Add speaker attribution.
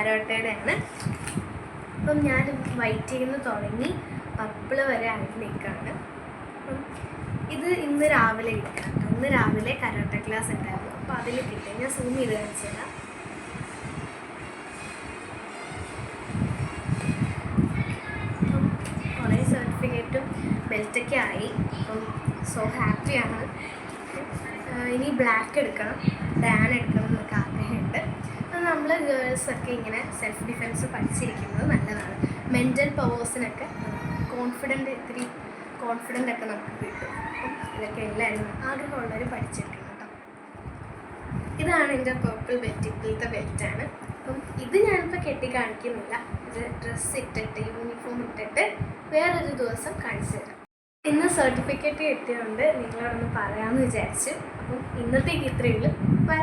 Speaker 1: കരോട്ടയുടെയാണ്. അപ്പം ഞാൻ വൈറ്റിൽ നിന്ന് തുടങ്ങി പർപ്പിൾ വരെ ആയിട്ട് നിൽക്കുകയാണ്. അപ്പം ഇത് ഇന്ന് രാവിലെ കിട്ടാം. ഇന്ന് രാവിലെ കരോട്ട ക്ലാസ് ഉണ്ടായിരുന്നു. അപ്പോൾ അതിൽ കിട്ടി. ഞാൻ സൂം ചെയ്ത് കാണിച്ചില്ല. അപ്പം കുറേ സർട്ടിഫിക്കറ്റും ബെൽറ്റൊക്കെ ആയി. അപ്പം സോ ഹാപ്പിയാണ്. ഇനി ബ്ലാക്ക് എടുക്കണം, ഡാൻ എടുക്കണം എന്നൊക്കെ ആഗ്രഹമുണ്ട്. അപ്പോൾ നമ്മൾ ഗേൾസൊക്കെ ഇങ്ങനെ സെൽഫ് ഡിഫെൻസ് പഠിച്ചിരിക്കുന്നത് നല്ലതാണ്. മെൻ്റൽ പവേഴ്സിനൊക്കെ ഇത്തിരി കോൺഫിഡൻ്റ് ഒക്കെ നമുക്ക് കിട്ടും. അപ്പം ഇതൊക്കെ എല്ലാവരും ആഗ്രഹമുള്ളവർ പഠിച്ചെടുക്കണം കേട്ടോ. ഇതാണ് എൻ്റെ പർപ്പിൾ ബെൽറ്റ്. ഇപ്പോഴത്തെ ബെൽറ്റാണ്. അപ്പം ഇത് ഞാനിപ്പോൾ കെട്ടി കാണിക്കുന്നില്ല. ഇത് ഡ്രസ്സ് ഇട്ടിട്ട് യൂണിഫോം ഇട്ടിട്ട് വേറൊരു ദിവസം കാണിച്ചു തരാം. ഇന്ന് സർട്ടിഫിക്കറ്റ് കിട്ടിയതുകൊണ്ട് നിങ്ങളോടൊന്ന് പറയാമെന്ന് വിചാരിച്ചു. അപ്പം ഇന്നത്തേക്ക് ഇത്രയേ ഉള്ളൂ. ബൈ.